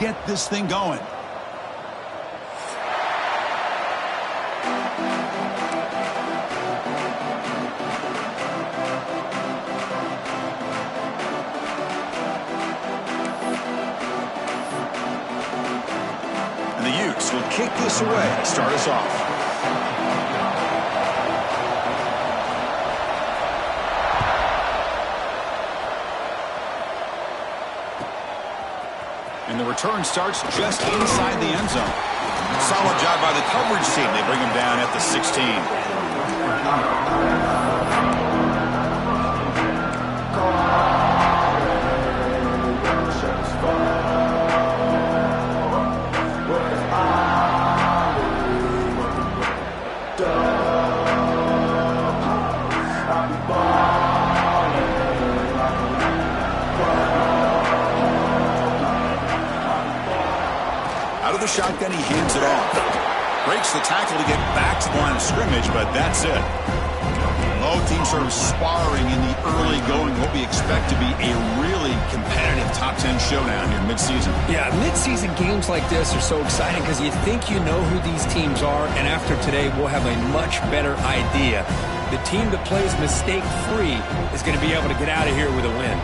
get this thing going. And the Utes will kick this away to start us off. And the return starts just inside the end zone. Solid job by the coverage team. They bring him down at the 16. The shotgun, he hands it off. Breaks the tackle to get back to the line of scrimmage, but that's it. Both teams sort of sparring in the early going, what we expect to be a really competitive top 10 showdown here mid-season. Yeah, mid-season games like this are so exciting because you think you know who these teams are, and after today we'll have a much better idea. The team that plays mistake-free is going to be able to get out of here with a win.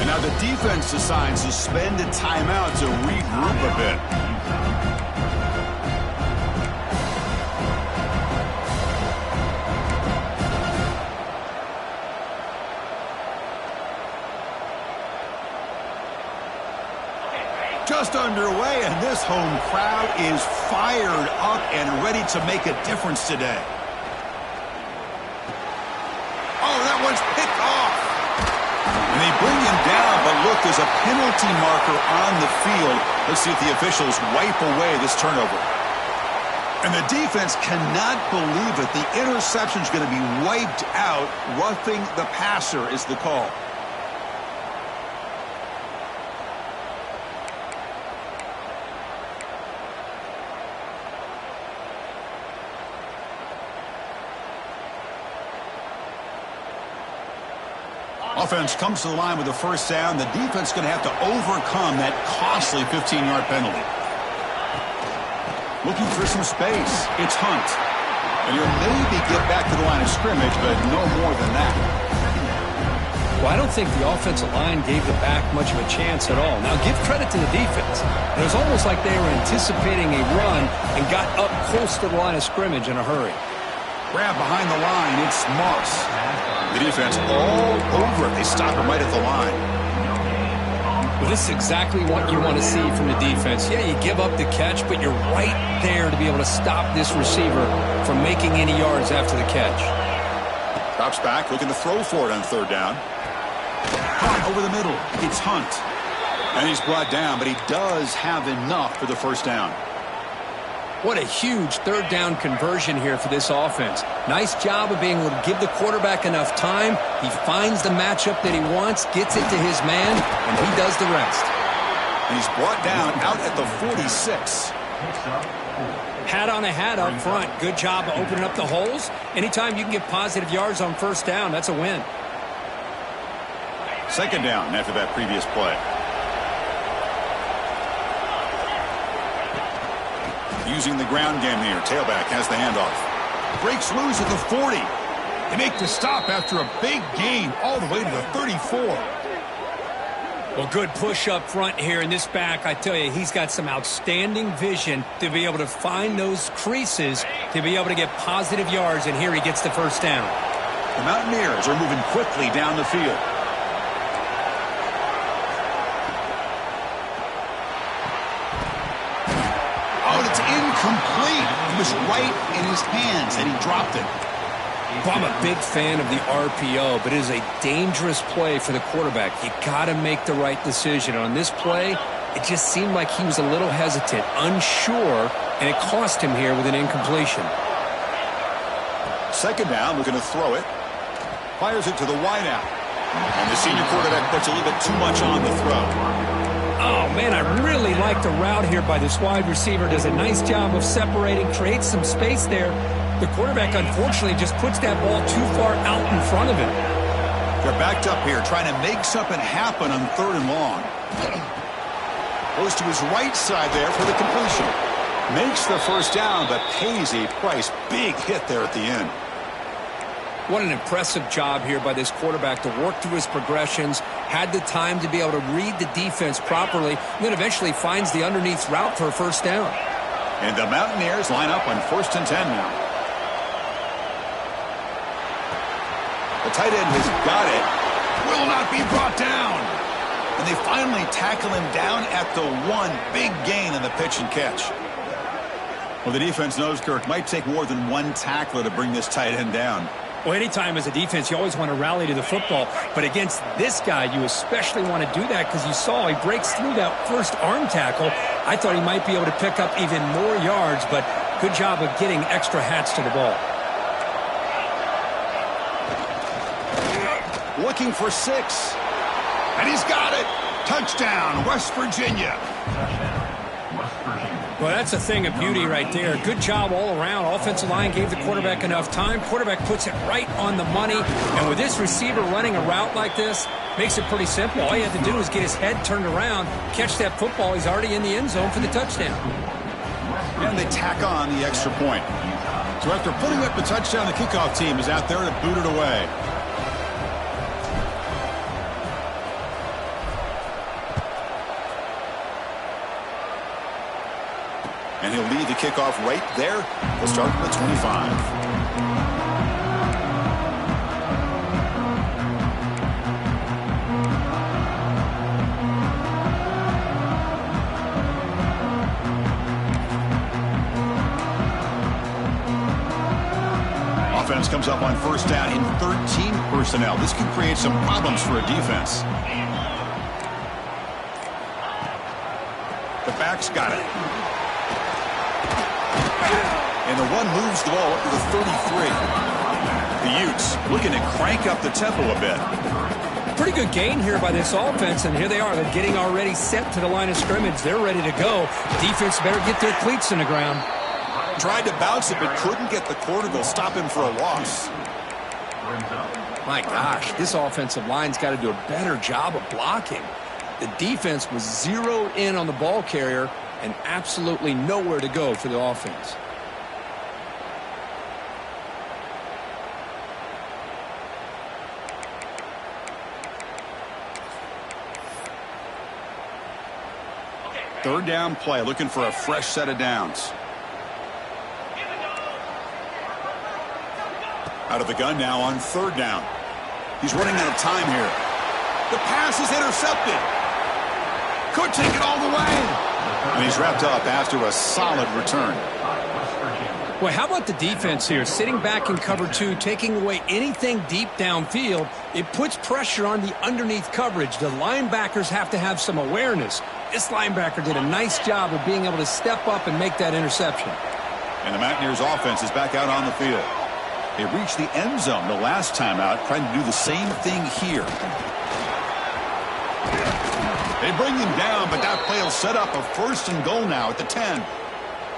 Now the defense decides to spend a timeout to regroup a bit. Just underway, and this home crowd is fired up and ready to make a difference today. Oh, that one's picked off. And they bring him down, but look, there's a penalty marker on the field. Let's see if the officials wipe away this turnover. And the defense cannot believe it. The interception is going to be wiped out. Roughing the passer is the call. Offense comes to the line with a first down. The defense is going to have to overcome that costly 15-yard penalty. Looking for some space. It's Hunt. And he'll maybe get back to the line of scrimmage, but no more than that. Well, I don't think the offensive line gave the back much of a chance at all. Now, give credit to the defense. It was almost like they were anticipating a run and got up close to the line of scrimmage in a hurry. Grab behind the line. It's Moss. The defense all over it. They stop him right at the line. Well, this is exactly what you want to see from the defense. Yeah, you give up the catch, but you're right there to be able to stop this receiver from making any yards after the catch. Drops back, looking to throw for it on third down. Caught over the middle. It's Hunt. And he's brought down, but he does have enough for the first down. What a huge third down conversion here for this offense. Nice job of being able to give the quarterback enough time. He finds the matchup that he wants, gets it to his man, and he does the rest. And he's brought down out at the 46. Hat on a hat up front. Good job of opening up the holes. Anytime you can get positive yards on first down, that's a win. Second down after that previous play. Using the ground game here. Tailback has the handoff. Breaks loose at the 40. They make the stop after a big gain all the way to the 34. Well, good push up front here in this back. I tell you, he's got some outstanding vision to be able to find those creases to be able to get positive yards, and here he gets the first down. The Mountaineers are moving quickly down the field. Incomplete. It was right in his hands, and he dropped it. Well, I'm a big fan of the RPO, but it is a dangerous play for the quarterback. You got to make the right decision. On this play, it just seemed like he was a little hesitant, unsure, and it cost him here with an incompletion. Second down, looking to throw it. Fires it to the wideout. And the senior quarterback puts a little bit too much on the throw. Oh, man, I really like the route here by this wide receiver. Does a nice job of separating, creates some space there. The quarterback, unfortunately, just puts that ball too far out in front of him. They're backed up here, trying to make something happen on 3rd and long. Goes to his right side there for the completion. Makes the first down, but pays a price. Big hit there at the end. What an impressive job here by this quarterback to work through his progressions, had the time to be able to read the defense properly, and then eventually finds the underneath route for a first down. And the Mountaineers line up on 1st and 10 now. The tight end has got it. Will not be brought down. And they finally tackle him down at the 1. Big gain in the pitch and catch. Well, the defense knows, Kirk, might take more than one tackler to bring this tight end down. Well, anytime as a defense, you always want to rally to the football. But against this guy, you especially want to do that because you saw he breaks through that first arm tackle. I thought he might be able to pick up even more yards, but good job of getting extra hats to the ball. Looking for 6. And he's got it. Touchdown, West Virginia. Well, that's a thing of beauty right there. Good job all around. Offensive line gave the quarterback enough time. Quarterback puts it right on the money. And with this receiver running a route like this, makes it pretty simple. All you have to do is get his head turned around, catch that football. He's already in the end zone for the touchdown. And they tack on the extra point. So after putting up the touchdown, the kickoff team is out there to boot it away. And he'll lead the kickoff right there. We'll start at the 25. Offense comes up on 1st down in 13 personnel. This can create some problems for a defense. The back's got it. And the 1 moves the ball up to the 33. The Utes looking to crank up the tempo a bit. Pretty good gain here by this offense, and here they are. They're getting already set to the line of scrimmage. They're ready to go. Defense better get their cleats in the ground. Tried to bounce it, but couldn't get the quarter to stop him for a loss. My gosh, this offensive line's got to do a better job of blocking. The defense was zeroed in on the ball carrier and absolutely nowhere to go for the offense. Third down play, looking for a fresh set of downs. Out of the gun now on 3rd down. He's running out of time here. The pass is intercepted. Could take it all the way. And he's wrapped up after a solid return. Well, how about the defense here? Sitting back in cover 2, taking away anything deep downfield. It puts pressure on the underneath coverage. The linebackers have to have some awareness. This linebacker did a nice job of being able to step up and make that interception. And the Mountaineers offense is back out on the field. They reached the end zone the last time out, trying to do the same thing here. They bring him down, but that play will set up a 1st and goal now at the 10.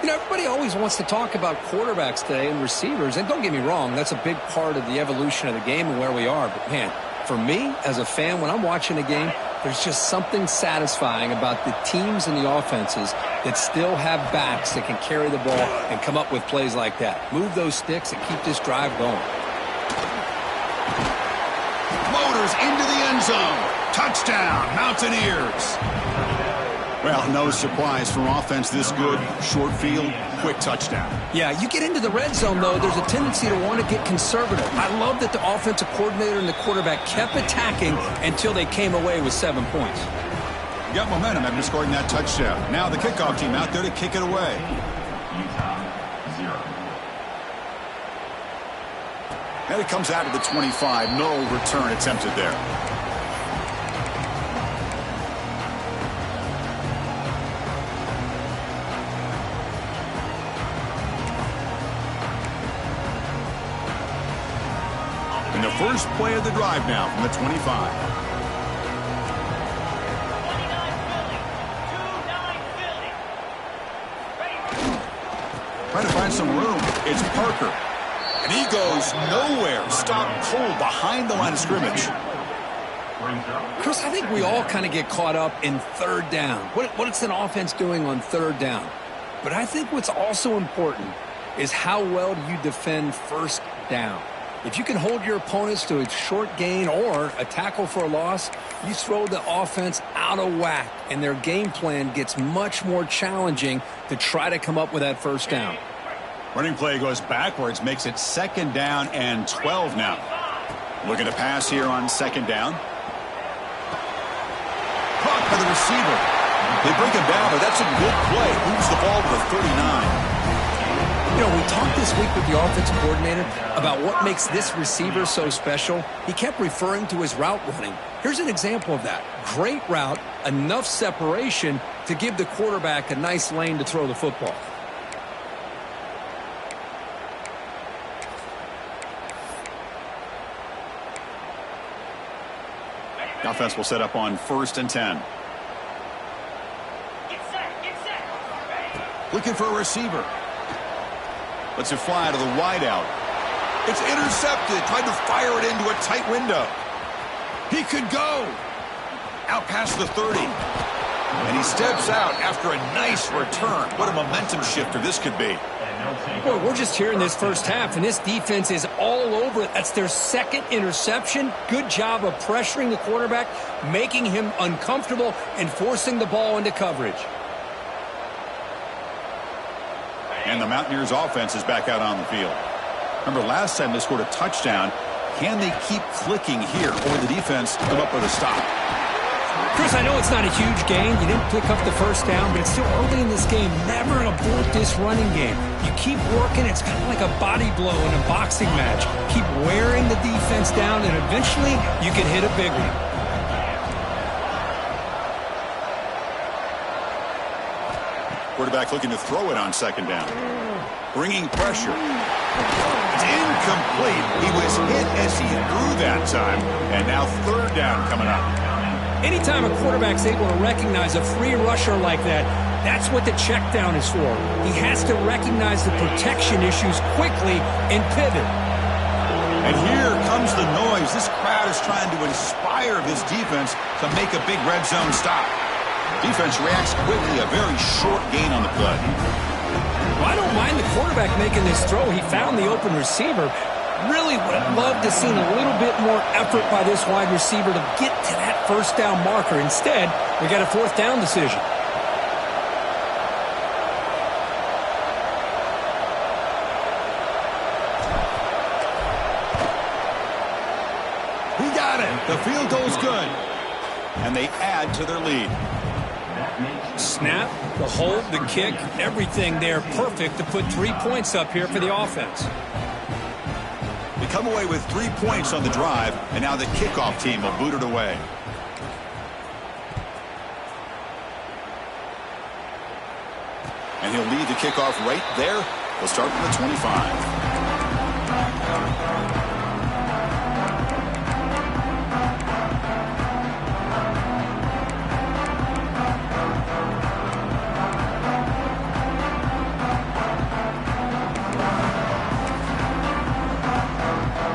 You know, everybody always wants to talk about quarterbacks today and receivers, and don't get me wrong, that's a big part of the evolution of the game and where we are. But, man, for me, as a fan, when I'm watching a game, there's just something satisfying about the teams and the offenses that still have backs that can carry the ball and come up with plays like that. Move those sticks and keep this drive going. Motors into the end zone. Touchdown, Mountaineers. Well, no surprise from offense this good. Short field, quick touchdown. Yeah, you get into the red zone, though, there's a tendency to want to get conservative. I love that the offensive coordinator and the quarterback kept attacking until they came away with 7 points. You got momentum after scoring that touchdown. Now the kickoff team out there to kick it away. Utah 0. And it comes out of the 25. No return attempted there. And the first play of the drive now from the 25. Trying to find some room. It's Parker. And he goes nowhere. Stopped cold behind the line of scrimmage. Chris, I think we all kind of get caught up in third down. What's an offense doing on third down? But I think what's also important is how well do you defend first down. If you can hold your opponents to a short gain or a tackle for a loss, you throw the offense out of whack, and their game plan gets much more challenging to try to come up with that first down. Running play goes backwards, makes it 2nd down and 12 now. Looking to pass here on 2nd down. Caught by the receiver. They bring him down, but that's a good play. Moves the ball to the 39. You know, we talked this week with the offensive coordinator about what makes this receiver so special. He kept referring to his route running. Here's an example of that. Great route, enough separation to give the quarterback a nice lane to throw the football. The offense will set up on 1st and 10. Looking for a receiver. Lets it fly to the wideout. It's intercepted. Tried to fire it into a tight window. He could go. Out past the 30. And he steps out after a nice return. What a momentum shifter this could be. Boy, we're just here in this first half, and this defense is all over it. That's their 2nd interception. Good job of pressuring the quarterback, making him uncomfortable, and forcing the ball into coverage. And the Mountaineers offense is back out on the field. Remember last time they scored a touchdown. Can they keep clicking here, or will the defense come up with a stop? Chris, I know it's not a huge gain. You didn't pick up the first down, but it's still early in this game. Never abort this running game. You keep working. It's kind of like a body blow in a boxing match. Keep wearing the defense down, and eventually you can hit a big one. Quarterback looking to throw it on 2nd down. Bringing pressure. It's incomplete. He was hit as he threw that time. And now 3rd down coming up. Anytime a quarterback's able to recognize a free rusher like that, that's what the check down is for. He has to recognize the protection issues quickly and pivot. And here comes the noise. This crowd is trying to inspire this defense to make a big red zone stop. Defense reacts quickly, a very short gain on the play. Well, I don't mind the quarterback making this throw. He found the open receiver. Really would have loved to seen a little bit more effort by this wide receiver to get to that first down marker. Instead, we got a 4th down decision. He got it. The field goal's good. And they add to their lead. Snap, the hold, the kick, everything there perfect to put 3 points up here for the offense. They come away with 3 points on the drive, and now the kickoff team will boot it away. And he'll lead the kickoff right there. He'll start from the 25.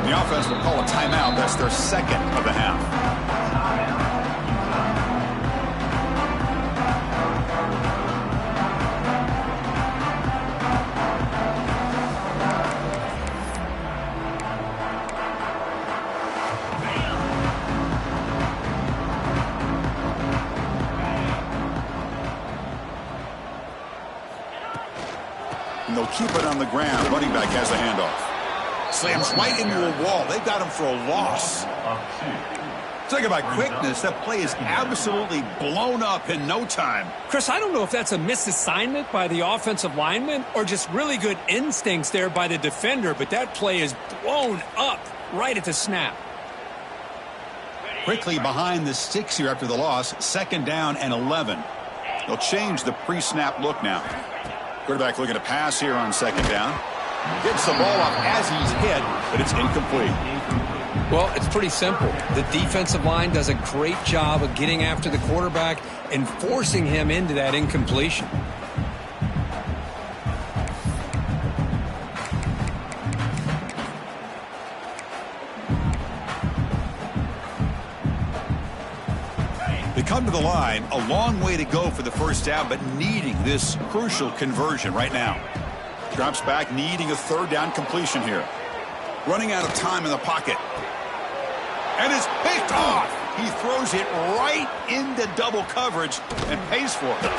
The offense will call a timeout. That's their 2nd of the half. And they'll keep it on the ground. Running back has the handoff. Slams right into a wall. They've got him for a loss. Talking about quickness, that play is absolutely blown up in no time. Chris, I don't know if that's a misassignment by the offensive lineman or just really good instincts there by the defender, but that play is blown up right at the snap. Quickly behind the sticks here after the loss. 2nd down and 11. They'll change the pre-snap look now. Quarterback looking to pass here on 2nd down. Gets the ball up as he's hit, but it's incomplete. Well, it's pretty simple. The defensive line does a great job of getting after the quarterback and forcing him into that incompletion. come to the line, a long way to go for the first down, but needing this crucial conversion right now. Drops back, needing a third down completion here. Running out of time in the pocket. And it's picked off. He throws it right into double coverage and pays for it.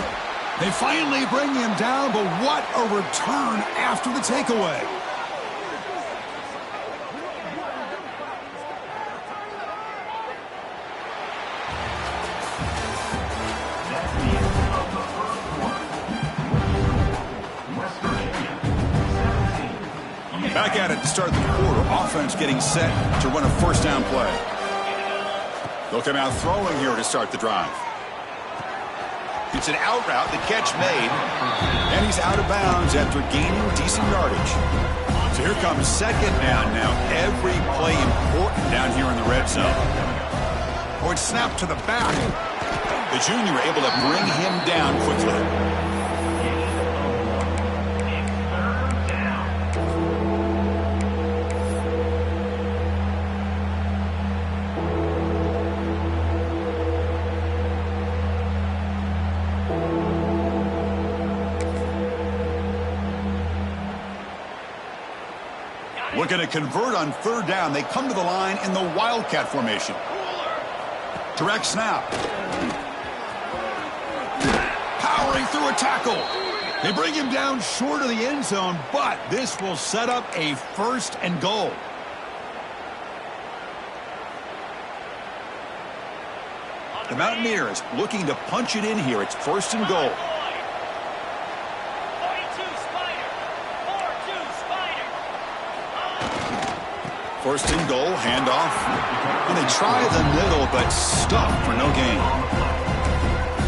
They finally bring him down, but what a return after the takeaway. Back at it to start the quarter. Offense getting set to run a first down play. They'll come out throwing here to start the drive. It's an out route, the catch made, and he's out of bounds after gaining decent yardage. So here comes second down now. Every play important down here in the red zone. Oh, it's snapped to the back. The junior able to bring him down quickly. Looking to convert on third down. They come to the line in the Wildcat formation. Direct snap. Powering through a tackle. They bring him down short of the end zone, but this will set up a first and goal. The Mountaineers looking to punch it in here. It's first and goal. First and goal, handoff. And they try the middle, but stuffed for no gain.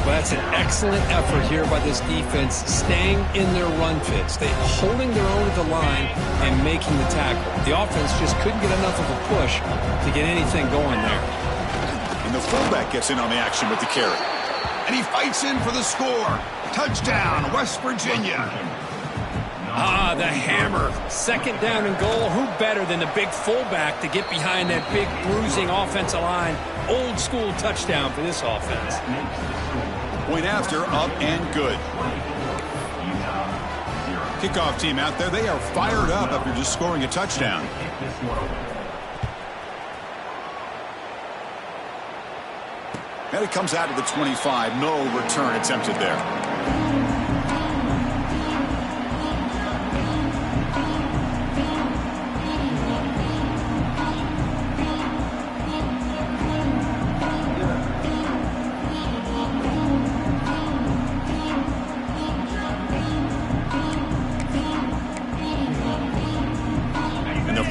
Well, that's an excellent effort here by this defense, staying in their run fits. They're holding their own at the line and making the tackle. The offense just couldn't get enough of a push to get anything going there. And the fullback gets in on the action with the carry. And he fights in for the score. Touchdown, West Virginia. Ah, the hammer. Second down and goal. Who better than the big fullback to get behind that big bruising offensive line? Old school touchdown for this offense. Point after, up and good. Kickoff team out there. They are fired up after just scoring a touchdown. And it comes out to the 25. No return attempted there.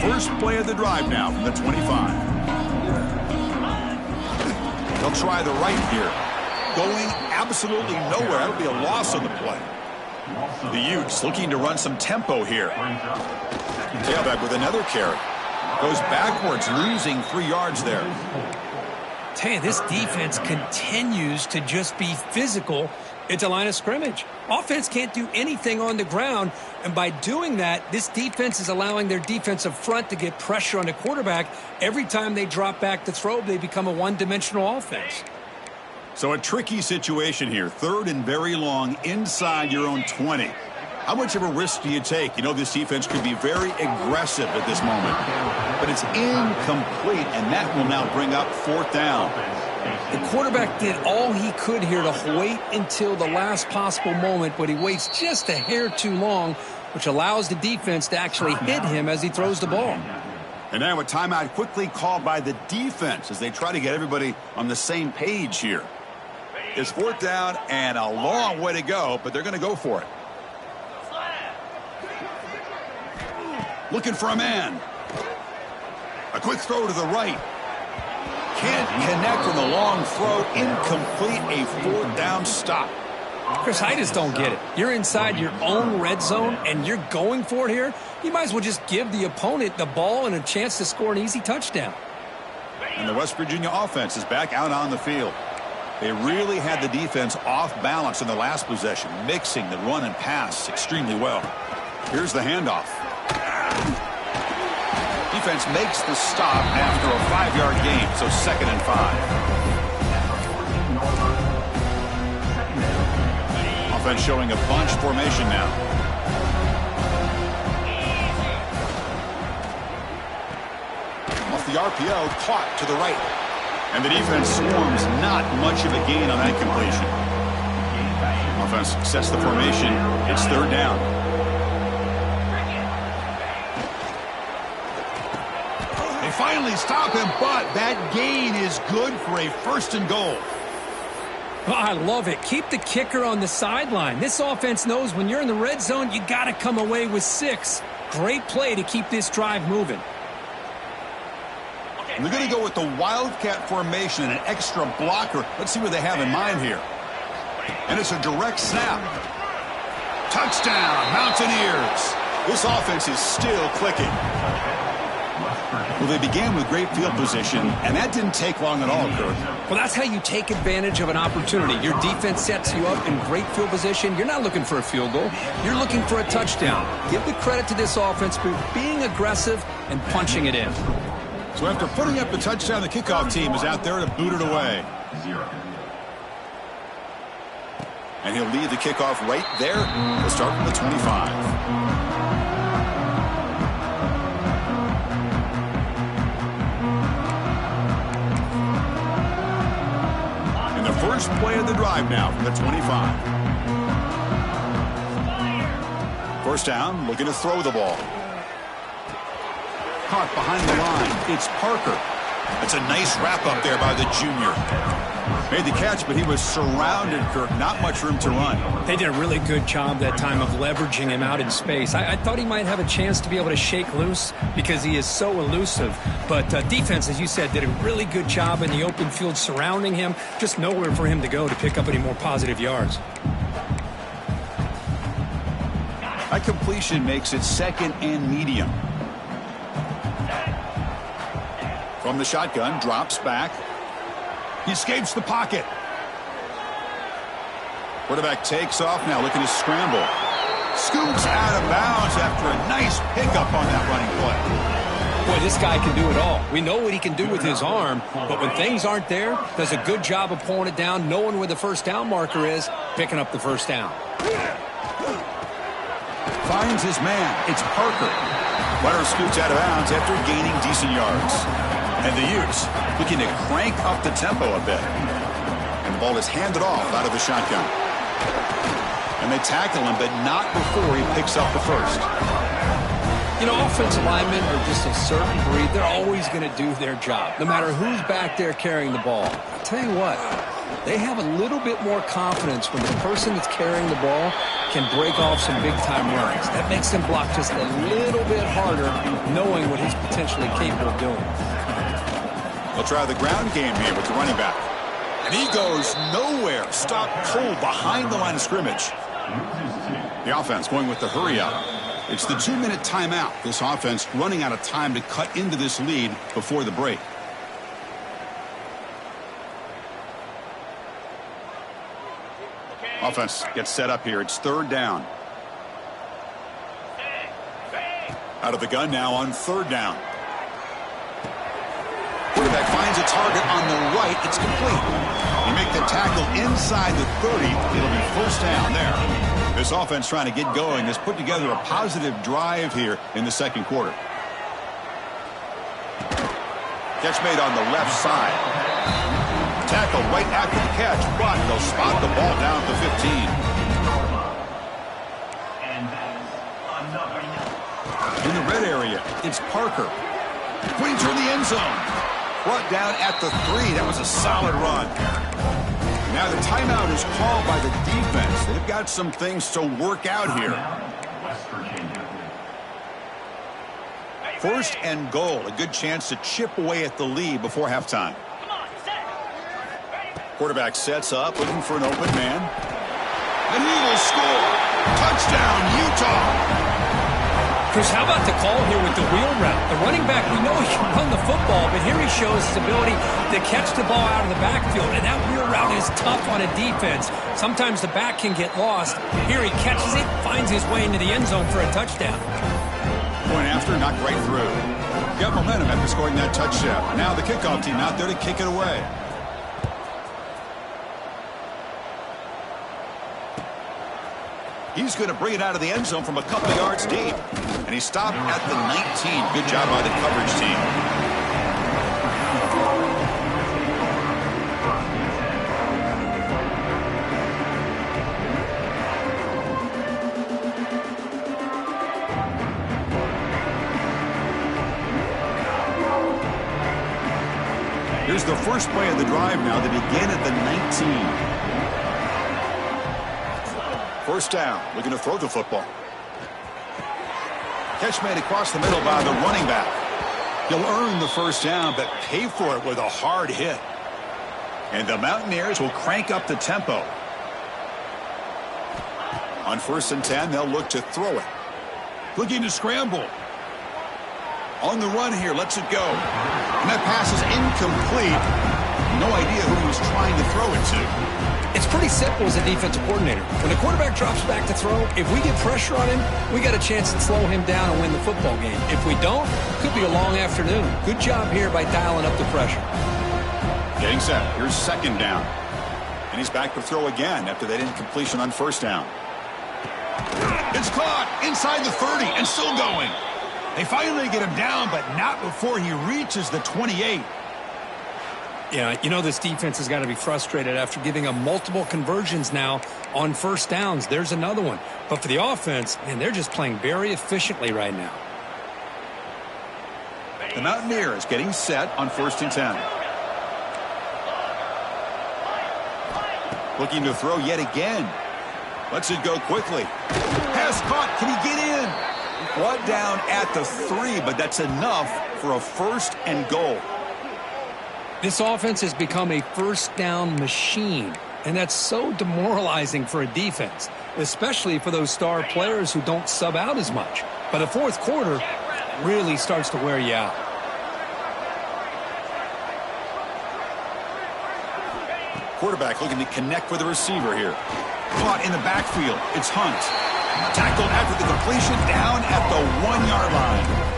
First play of the drive now from the 25. They'll try the right here. Going absolutely nowhere. That'll be a loss on the play. The Utes looking to run some tempo here. Tailback with another carry. Goes backwards, losing 3 yards there. Tell you, this defense continues to just be physical at the line of scrimmage. Offense can't do anything on the ground, and by doing that, this defense is allowing their defensive front to get pressure on the quarterback. Every time they drop back to throw, they become a one-dimensional offense. So a tricky situation here. Third and very long inside your own 20. How much of a risk do you take? You know this defense could be very aggressive at this moment, but it's incomplete, and that will now bring up fourth down. The quarterback did all he could here to wait until the last possible moment, but he waits just a hair too long, which allows the defense to actually hit him as he throws the ball. And now a timeout quickly called by the defense as they try to get everybody on the same page here. It's fourth down and a long way to go, but they're going to go for it. Looking for a man. A quick throw to the right. Can't connect on the long throw. Incomplete. A fourth down stop. Chris, I just don't get it. You're inside your own red zone, and you're going for it here. You might as well just give the opponent the ball and a chance to score an easy touchdown. And the West Virginia offense is back out on the field. They really had the defense off balance in the last possession, mixing the run and pass extremely well. Here's the handoff. Defense makes the stop after a 5-yard gain, so 2nd and 5. Offense showing a bunch formation now. Off the RPO, caught to the right. And the defense swarms, not much of a gain on that completion. Offense sets the formation. It's third down. They finally stop him, but that gain is good for a first and goal. Oh, I love it. Keep the kicker on the sideline. This offense knows when you're in the red zone, you got to come away with 6. Great play to keep this drive moving. And they're going to go with the Wildcat formation and an extra blocker. Let's see what they have in mind here. And it's a direct snap. Touchdown, Mountaineers. This offense is still clicking. Well, they began with great field position, and that didn't take long at all, Kirk. Well, that's how you take advantage of an opportunity. Your defense sets you up in great field position. You're not looking for a field goal. You're looking for a touchdown. Give the credit to this offense for being aggressive and punching it in. So after putting up the touchdown, the kickoff team is out there to boot it away. 0. And he'll lead the kickoff right there. We'll start from the 25. First play of the drive now from the 25. First down, looking to throw the ball. Caught behind the line. It's Parker. That's a nice wrap up there by the junior. Made the catch, but he was surrounded, Kirk. Not much room to run. They did a really good job that time of leveraging him out in space. I thought he might have a chance to be able to shake loose because he is so elusive. But defense, as you said, did a really good job in the open field surrounding him. Just nowhere for him to go to pick up any more positive yards. That completion makes it second and medium. From the shotgun, drops back. He escapes the pocket. Quarterback takes off now, looking to scramble. Scoots out of bounds after a nice pickup on that running play. Boy, this guy can do it all. We know what he can do with his arm, but when things aren't there, does a good job of pulling it down, knowing where the first down marker is, picking up the first down. Finds his man. It's Parker. Runner scoots out of bounds after gaining decent yards. And the Utes looking to crank up the tempo a bit. And the ball is handed off out of the shotgun. And they tackle him, but not before he picks up the first. You know, offensive linemen are just a certain breed. They're always going to do their job, no matter who's back there carrying the ball. I'll tell you what, they have a little bit more confidence when the person that's carrying the ball can break off some big-time runs. That makes them block just a little bit harder, knowing what he's potentially capable of doing. They'll try the ground game here with the running back. And he goes nowhere. Stopped cold behind the line of scrimmage. The offense going with the hurry up. It's the 2-minute timeout. This offense running out of time to cut into this lead before the break. Offense gets set up here. It's third down. Out of the gun now on third down. Quarterback finds a target on the right. It's complete. You make the tackle inside the 30. It'll be first down there. This offense trying to get going has put together a positive drive here in the second quarter. Catch made on the left side. Tackle right after the catch, but they'll spot the ball down at the 15. In the red area, it's Parker. Putting toward the end zone. Brought down at the 3. That was a solid run. Now the timeout is called by the defense. They've got some things to work out here. First and goal. A good chance to chip away at the lead before halftime. Quarterback sets up, looking for an open man. And he will score. Touchdown, Utah. Chris, how about the call here with the wheel route? The running back, we know he can run the football, but here he shows his ability to catch the ball out of the backfield, and that wheel route is tough on a defense. Sometimes the back can get lost. Here he catches it, finds his way into the end zone for a touchdown. Point after, knocked right through. Got momentum after scoring that touchdown. Now the kickoff team out there to kick it away. He's going to bring it out of the end zone from a couple yards deep. And he stopped at the 19. Good job by the coverage team. Here's the first play of the drive now. They begin at the 19. First down, looking to throw the football. Catch made across the middle by the running back. He'll earn the first down, but pay for it with a hard hit. And the Mountaineers will crank up the tempo. On 1st and 10, they'll look to throw it. Looking to scramble. On the run here, lets it go. And that pass is incomplete. No idea who he was trying to throw it to. It's pretty simple as a defensive coordinator. When the quarterback drops back to throw, if we get pressure on him, we got a chance to slow him down and win the football game. If we don't, it could be a long afternoon. Good job here by dialing up the pressure. Getting set. Here's 2nd down. And he's back to throw again after that incompletion on 1st down. It's caught inside the 30 and still going. They finally get him down, but not before he reaches the 28. Yeah, you know this defense has got to be frustrated after giving them multiple conversions now on 1st downs. There's another one. But for the offense, man, they're just playing very efficiently right now. The Mountaineers getting set on 1st and 10. Looking to throw yet again. Lets it go quickly. Pass caught. Can he get in? Brought down at the 3, but that's enough for a 1st and goal. This offense has become a 1st down machine, and that's so demoralizing for a defense, especially for those star players who don't sub out as much. But the 4th quarter really starts to wear you out. Quarterback looking to connect with the receiver here. Caught in the backfield. It's Hunt. Tackled after the completion, down at the 1-yard line.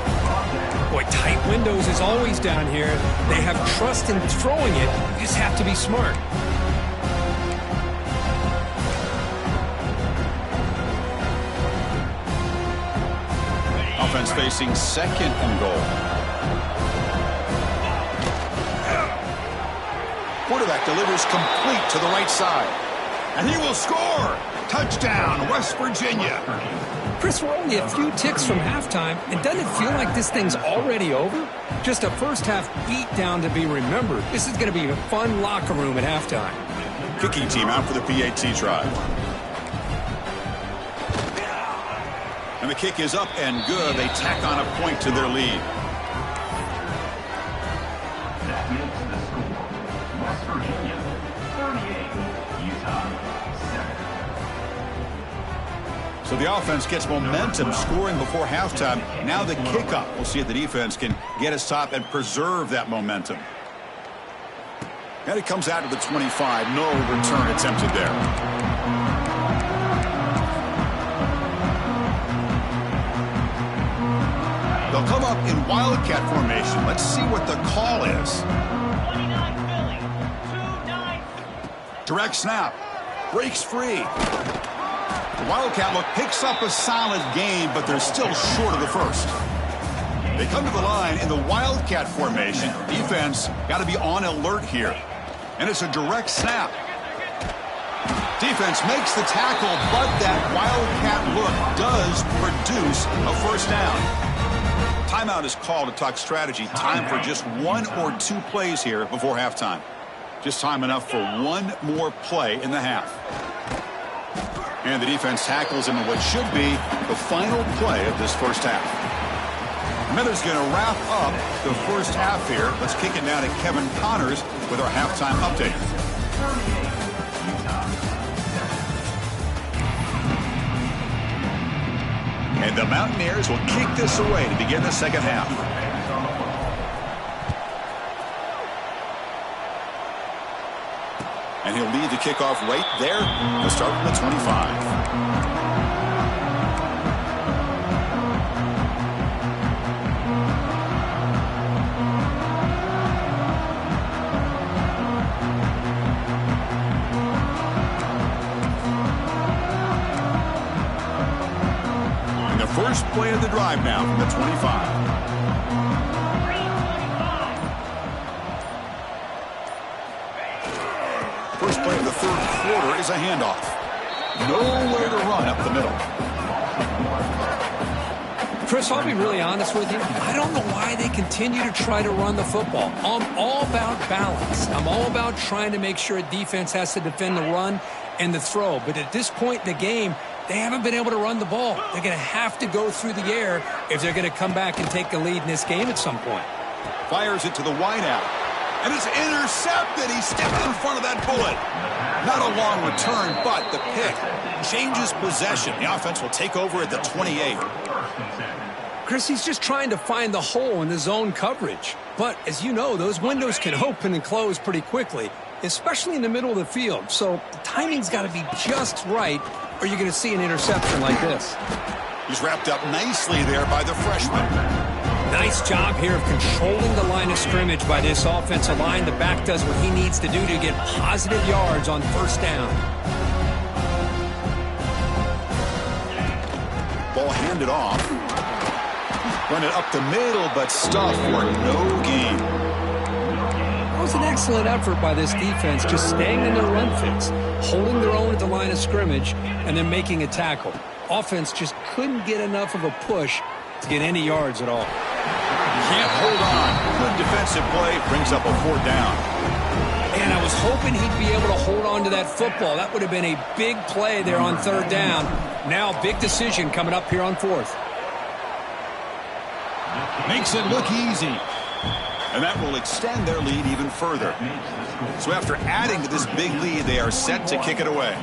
Boy, tight windows is always down here. They have trust in throwing it. You just have to be smart. Offense facing 2nd and goal. Quarterback delivers complete to the right side. And he will score. Touchdown, West Virginia. Chris, we're only a few ticks from halftime, and doesn't it feel like this thing's already over? Just a first-half beatdown to be remembered. This is going to be a fun locker room at halftime. Kicking team out for the PAT try. And the kick is up and good. They tack on a point to their lead. That makes the score West Virginia 38, Utah 7. So the offense gets momentum scoring before halftime. Now the kickoff. We'll see if the defense can get a stop and preserve that momentum. And it comes out to the 25. No return attempted there. They'll come up in Wildcat formation. Let's see what the call is. 29 Philly, 2-9. Direct snap. Breaks free. The Wildcat look picks up a solid gain, but they're still short of the first. They come to the line in the Wildcat formation. Defense got to be on alert here. And it's a direct snap. Defense makes the tackle, but that Wildcat look does produce a first down. Timeout is called to talk strategy. Time for just 1 or 2 plays here before halftime. Just time enough for 1 more play in the half. And the defense tackles him in what should be the final play of this first half. Miller's going to wrap up the first half here. Let's kick it down to Kevin Connors with our halftime update. And the Mountaineers will kick this away to begin the second half. And he'll lead the kickoff right there. He'll start from the 25. First play of the drive now from the 25. 3:25. First play of the third quarter is a handoff. Nowhere to run up the middle. Chris, I'll be really honest with you. I don't know why they continue to try to run the football. I'm all about balance. I'm all about trying to make sure a defense has to defend the run and the throw. But at this point in the game, they haven't been able to run the ball. They're going to have to go through the air if they're going to come back and take the lead in this game at some point. Fires it to the wideout. And it's intercepted. He stepped in front of that bullet. Not a long return, but the pick changes possession. The offense will take over at the 28. Chris, he's just trying to find the hole in the zone coverage. But as you know, those windows can open and close pretty quickly, especially in the middle of the field. So the timing's got to be just right, or you're going to see an interception like this. He's wrapped up nicely there by the freshman. Nice job here of controlling the line of scrimmage by this offensive line. The back does what he needs to do to get positive yards on first down. Ball handed off. Run it up the middle, but stuffed for no gain. That was an excellent effort by this defense, just staying in their run fits, holding their own at the line of scrimmage, and then making a tackle. Offense just couldn't get enough of a push to get any yards at all. Can't hold on. Good defensive play brings up a fourth down. And I was hoping he'd be able to hold on to that football. That would have been a big play there on third down. Now, big decision coming up here on fourth. Makes it look easy. And that will extend their lead even further. So after adding to this big lead, they are set to kick it away.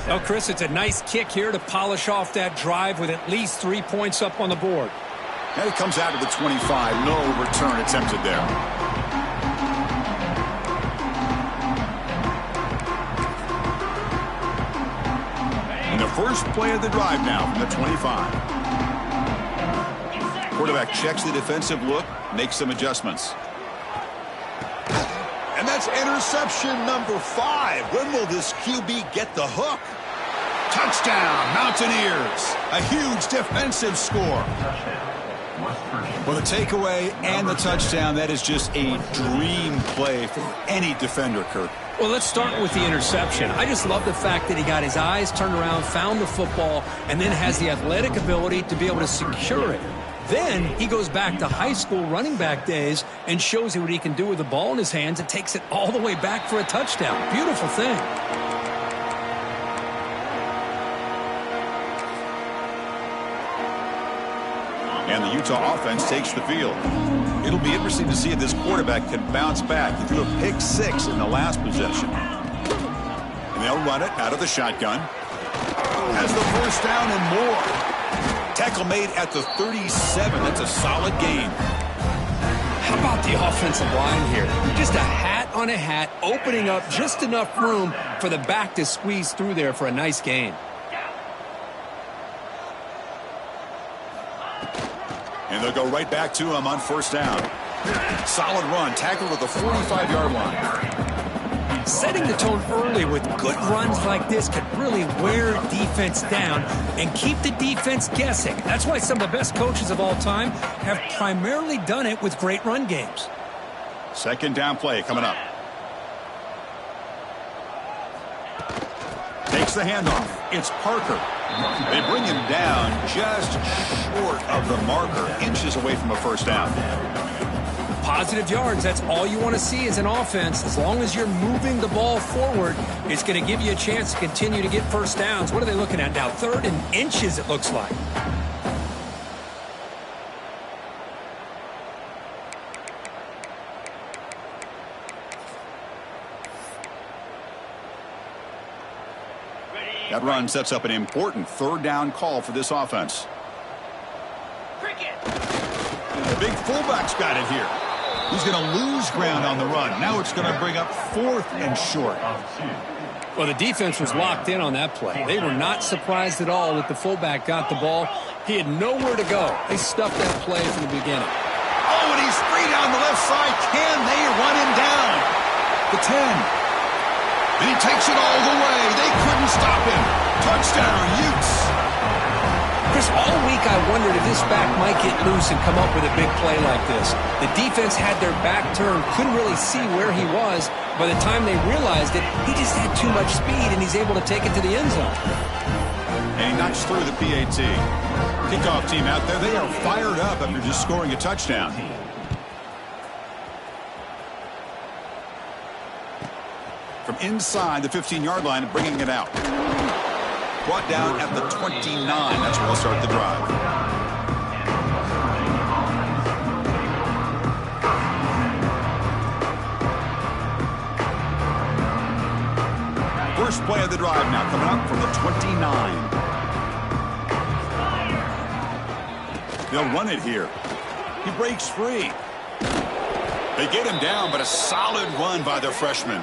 Well, Chris, it's a nice kick here to polish off that drive with at least 3 points up on the board. And it comes out of the 25. No return attempted there. And the first play of the drive now from the 25. Quarterback checks the defensive look, makes some adjustments. And that's interception number 5. When will this QB get the hook? Touchdown, Mountaineers. A huge defensive score. Well, the takeaway and the touchdown, that is just a dream play for any defender, Kirk. Well, let's start with the interception. I just love the fact that he got his eyes turned around, found the football, and then has the athletic ability to be able to secure it. Then he goes back to high school running back days and shows you what he can do with the ball in his hands and takes it all the way back for a touchdown. Beautiful thing. And the Utah offense takes the field. It'll be interesting to see if this quarterback can bounce back. He threw a pick 6 in the last possession. And they'll run it out of the shotgun. Has the first down and more. Tackle made at the 37. That's a solid gain. How about the offensive line here? Just a hat on a hat, opening up just enough room for the back to squeeze through there for a nice gain. And they'll go right back to him on first down. Solid run, tackled at the 45-yard line. Setting the tone early with good runs like this can really wear defense down and keep the defense guessing. That's why some of the best coaches of all time have primarily done it with great run games. Second down play coming up. Takes the handoff. It's Parker. They bring him down just short of the marker, inches away from a first down. Positive yards, that's all you want to see as an offense. As long as you're moving the ball forward, it's going to give you a chance to continue to get first downs. What are they looking at now? 3rd and inches, it looks like. That run sets up an important third down call for this offense. The big fullback's got it here. He's going to lose ground on the run. Now it's going to bring up 4th and short. Well, the defense was locked in on that play. They were not surprised at all that the fullback got the ball. He had nowhere to go. They stuffed that play from the beginning. Oh, and he's free down the left side. Can they run him down? The 10. And he takes it all the way. They couldn't stop him. Touchdown, Utes. Chris, all wondered if this back might get loose and come up with a big play like this. The defense had their back turned, couldn't really see where he was. By the time they realized it, he just had too much speed, and he's able to take it to the end zone. And he knocks through the PAT. Kickoff team out there, they are fired up after just scoring a touchdown. From inside the 15-yard line, bringing it out. Brought down at the 29. That's where we'll start the drive. First play of the drive now coming up from the 29. They'll run it here. He breaks free. They get him down, but a solid run by the freshman.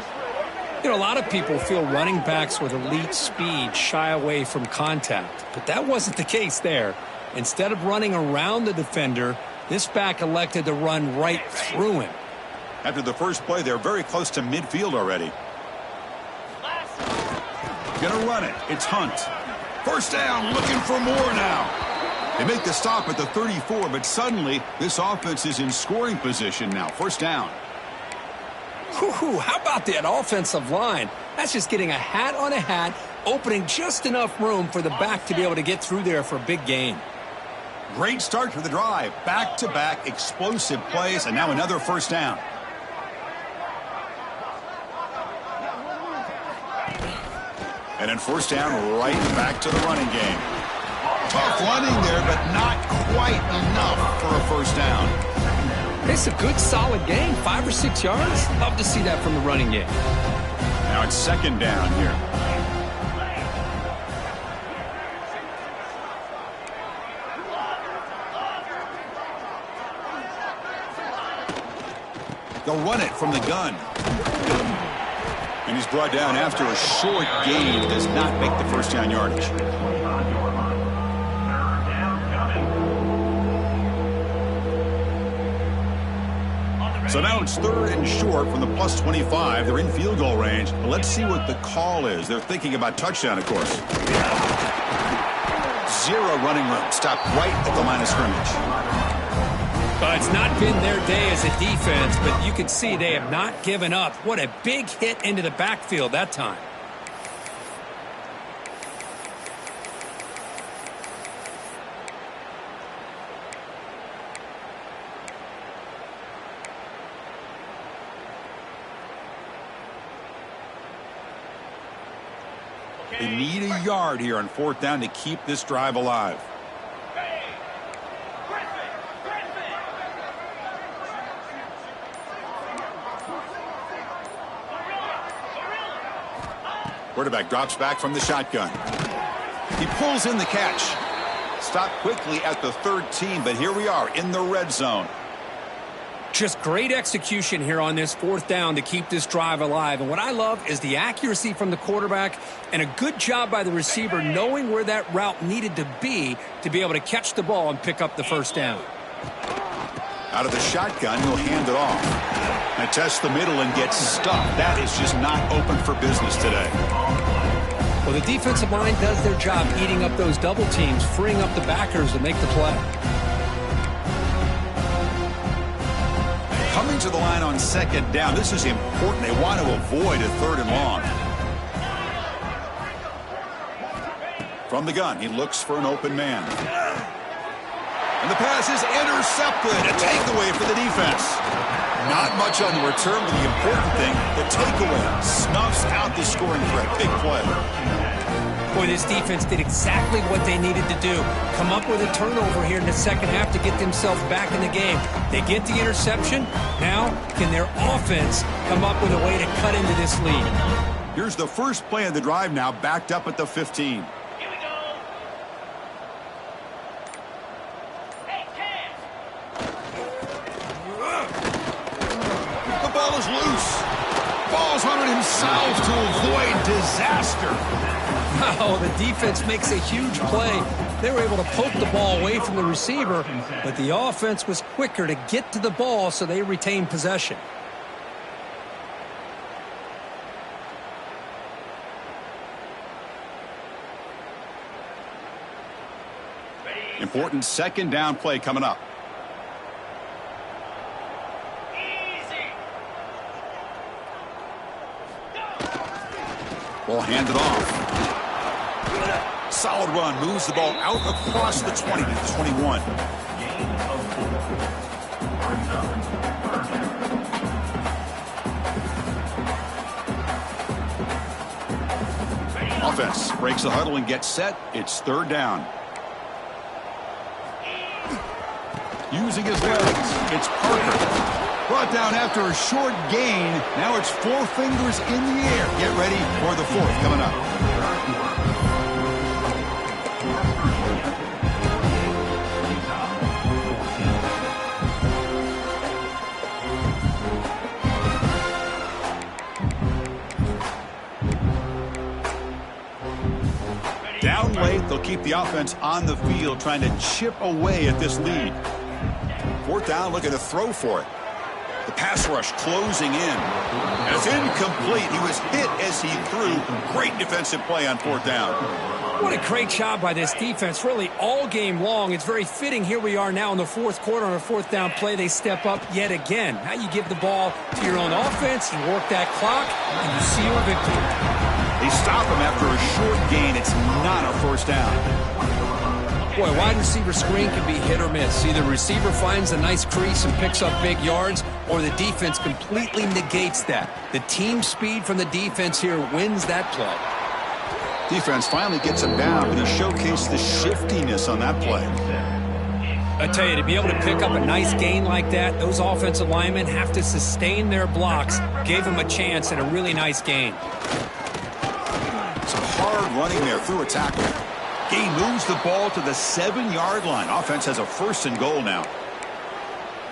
You know, a lot of people feel running backs with elite speed shy away from contact, but that wasn't the case there. Instead of running around the defender, this back elected to run right through him. After the first play, they're very close to midfield already. Gonna run it. It's Hunt. First down, looking for more now. They make the stop at the 34, but suddenly this offense is in scoring position now. First down. Whew, how about that offensive line? That's just getting a hat on a hat, opening just enough room for the back to be able to get through there for a big gain. Great start to the drive. Back-to-back explosive plays, and now another first down. And then first down, right back to the running game. Tough running there, but not quite enough for a first down. It's a good, solid game, 5 or 6 yards. Love to see that from the running game. Now it's second down here. They'll run it from the gun. And he's brought down after a short gain. Does not make the first down yardage. So now it's third and short from the plus 25. They're in field goal range. But let's see what the call is. They're thinking about touchdown, of course. Zero running room. Stopped right at the line of scrimmage. It's not been their day as a defense, but you can see they have not given up. What a big hit into the backfield that time. They need a yard here on fourth down to keep this drive alive. Quarterback drops back from the shotgun. He pulls in the catch. Stopped quickly at the 13, but here we are in the red zone. Just great execution here on this fourth down to keep this drive alive. And what I love is the accuracy from the quarterback and a good job by the receiver knowing where that route needed to be able to catch the ball and pick up the first down. Out of the shotgun, he'll hand it off. And test the middle and get stuffed. That is just not open for business today. Well, the defensive line does their job eating up those double teams, freeing up the backers to make the play. Coming to the line on second down. This is important. They want to avoid a third and long. From the gun, he looks for an open man. And the pass is intercepted. A takeaway for the defense. Not much on the return, but the important thing, the takeaway snuffs out the scoring threat. Big play. Boy, this defense did exactly what they needed to do. Come up with a turnover here in the second half to get themselves back in the game. They get the interception. Now, can their offense come up with a way to cut into this lead? Here's the first play of the drive now, backed up at the 15. Loose. Ball's hunted himself to avoid disaster. Wow, the defense makes a huge play. They were able to poke the ball away from the receiver, but the offense was quicker to get to the ball, so they retained possession. Important second down play coming up. Ball handed off. Solid run. Moves the ball out across the 20 to the 21. Offense breaks the huddle and gets set. It's third down. Using his legs, it's Parker. Brought down after a short gain. Now it's 4 fingers in the air. Get ready for the fourth coming up. Down late, they'll keep the offense on the field trying to chip away at this lead. Fourth down, looking to throw for it. The pass rush closing in. And it's incomplete. He was hit as he threw. Great defensive play on fourth down. What a great job by this defense, really all game long. It's very fitting. Here we are now in the fourth quarter on a fourth down play. They step up yet again. Now you give the ball to your own offense, you work that clock, and you seal a victory. They stop him after a short gain. It's not a first down. Boy, wide receiver screen can be hit or miss. Either receiver finds a nice crease and picks up big yards, or the defense completely negates that. The team speed from the defense here wins that play. Defense finally gets him down, but he showcased the shiftiness on that play. I tell you, to be able to pick up a nice gain like that, those offensive linemen have to sustain their blocks. Gave him a chance and a really nice gain. Some hard running there through a tackle. Gain moves the ball to the 7-yard line. Offense has a first and goal now.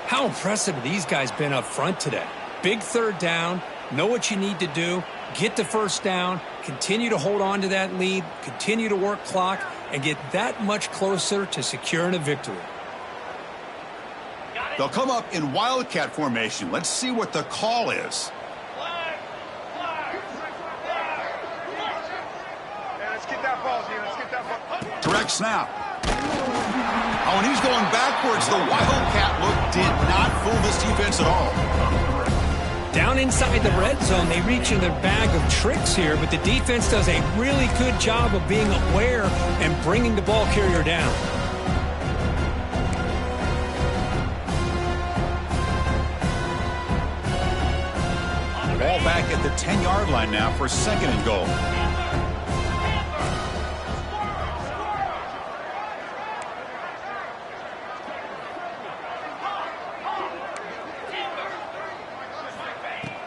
How impressive have these guys been up front today? Big third down, know what you need to do, get the first down, continue to hold on to that lead, continue to work clock, and get that much closer to securing a victory. They'll come up in Wildcat formation. Let's see what the call is. Direct snap. Oh, and he's going backwards. The Wildcat look did not fool this defense at all. Down inside the red zone, they reach in their bag of tricks here, but the defense does a really good job of being aware and bringing the ball carrier down. Ball back at the 10-yard line now for second and goal.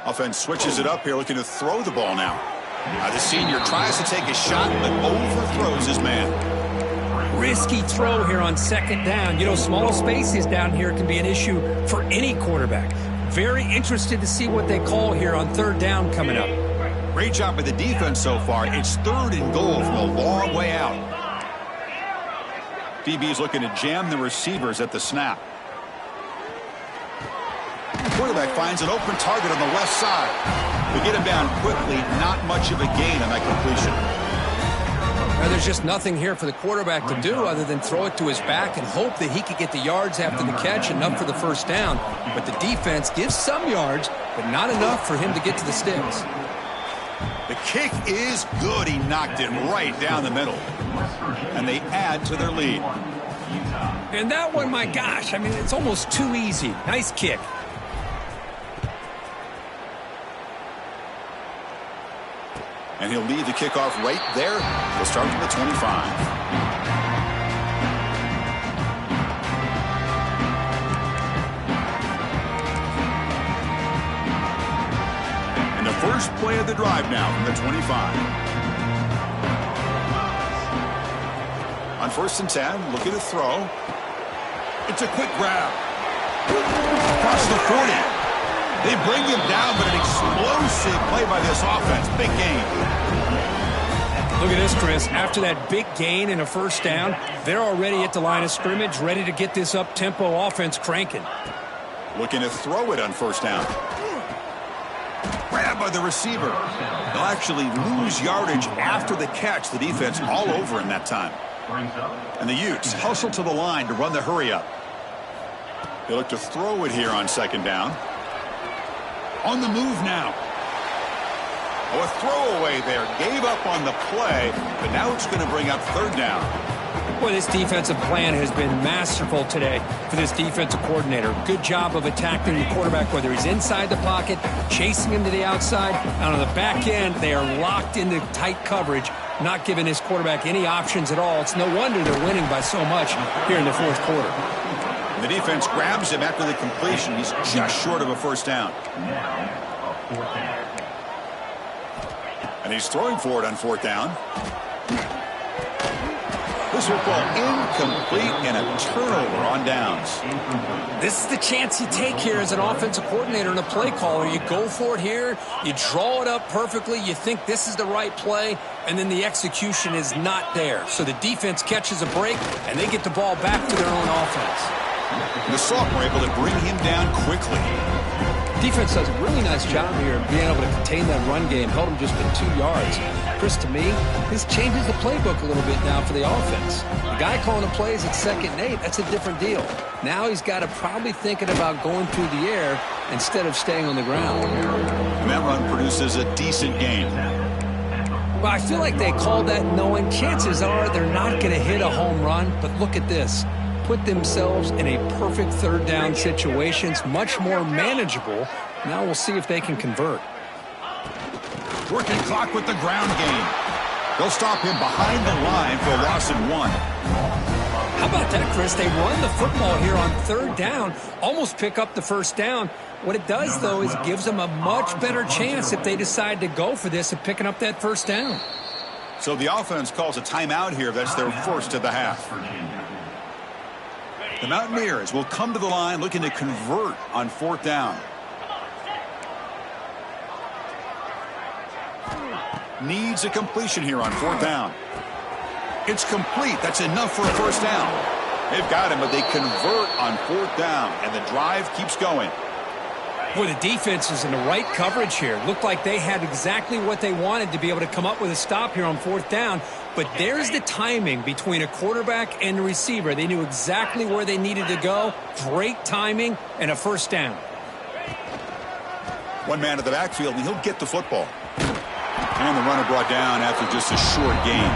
Offense switches it up here, looking to throw the ball now. The senior tries to take a shot, but overthrows his man. Risky throw here on second down. You know, small spaces down here can be an issue for any quarterback. Very interested to see what they call here on third down coming up. Great job by the defense so far. It's third and goal from a long way out. DB's looking to jam the receivers at the snap. Quarterback finds an open target on the left side. We get him down quickly. Not much of a gain on that completion. Now, there's just nothing here for the quarterback to do other than throw it to his back and hope that he could get the yards after the catch, enough for the first down. But the defense gives some yards, but not enough for him to get to the sticks. The kick is good. He knocked it right down the middle. And they add to their lead. And that one, my gosh, I mean, it's almost too easy. Nice kick. And he'll lead the kickoff right there. He'll start from the 25. And the first play of the drive now from the 25. On first and 10, looking to throw. It's a quick grab. Across the 40. They bring him down, but an explosive play by this offense. Big gain. Look at this, Chris. After that big gain and a first down, they're already at the line of scrimmage, ready to get this up-tempo offense cranking. Looking to throw it on first down. Grab by the receiver. They'll actually lose yardage after the catch. The defense all over in that time. Brings up. And the Utes hustle to the line to run the hurry up. They look to throw it here on second down. On the move now. Oh, a throwaway there. Gave up on the play, but now it's going to bring up third down. Boy, this defensive plan has been masterful today for this defensive coordinator. Good job of attacking the quarterback, whether he's inside the pocket, chasing him to the outside. And on the back end, they are locked into tight coverage, not giving his quarterback any options at all. It's no wonder they're winning by so much here in the fourth quarter. The defense grabs him after the completion. He's just short of a first down. Now, a fourth down. And he's throwing for it on fourth down. This will fall incomplete and a turnover on downs. This is the chance you take here as an offensive coordinator and a play caller. You go for it here, you draw it up perfectly, you think this is the right play, and then the execution is not there. So the defense catches a break, and they get the ball back to their own offense. The sophomore able to bring him down quickly. Defense does a really nice job here of being able to contain that run game, held him just in 2 yards. Chris, to me, this changes the playbook a little bit now for the offense. The guy calling the plays at 2nd and 8, that's a different deal. Now he's got to probably thinking about going through the air instead of staying on the ground. And that run produces a decent gain. Well, I feel like they called that knowing chances are they're not going to hit a home run, but look at this. Put themselves in a perfect third down situation. It's much more manageable. Now we'll see if they can convert. Working clock with the ground game. They'll stop him behind the line for a loss of 1. How about that, Chris? They run the football here on third down, almost pick up the first down. What it does, though, is gives them a much better chance if they decide to go for this of picking up that first down. So the offense calls a timeout here. That's their first of the half. The Mountaineers will come to the line looking to convert on fourth down. Needs a completion here on fourth down. It's complete. That's enough for a first down. They've got him, but they convert on fourth down, and the drive keeps going. Boy, the defense is in the right coverage here. Looked like they had exactly what they wanted to be able to come up with a stop here on fourth down. But there's the timing between a quarterback and the receiver. They knew exactly where they needed to go. Great timing and a first down. One man at the backfield, and he'll get the football. And the runner brought down after just a short gain.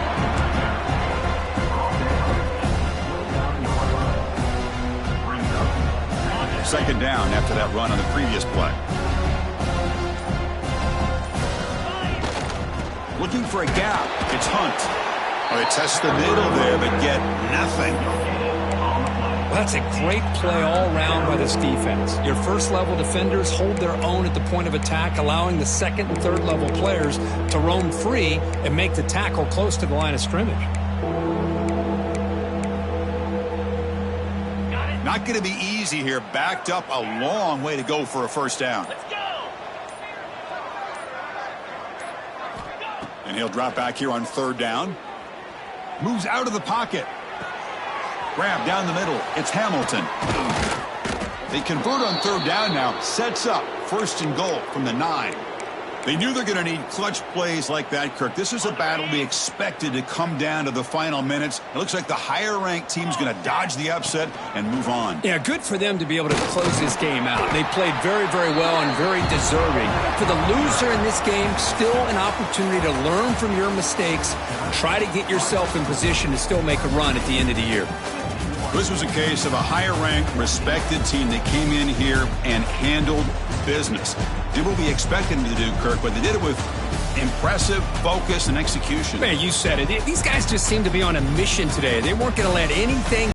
Second down after that run on the previous play. Looking for a gap. It's Hunt. Oh, they test the middle there, but get nothing. Well, that's a great play all around by this defense. Your first-level defenders hold their own at the point of attack, allowing the second and third-level players to roam free and make the tackle close to the line of scrimmage. Not going to be easy here. Backed up a long way to go for a first down. Let's go. And he'll drop back here on third down. Moves out of the pocket. Grab down the middle. It's Hamilton. They convert on third down now. Sets up first and goal from the 9. They knew they're going to need clutch plays like that, Kirk. This is a battle we expected to come down to the final minutes. It looks like the higher-ranked team's going to dodge the upset and move on. Yeah, good for them to be able to close this game out. They played very, very well and very deserving. For the loser in this game, still an opportunity to learn from your mistakes. Try to get yourself in position to still make a run at the end of the year. This was a case of a higher-ranked, respected team that came in here and handled business. Did what we expected them to do, Kirk, but they did it with impressive focus and execution. Man, you said it. These guys just seem to be on a mission today. They weren't going to let anything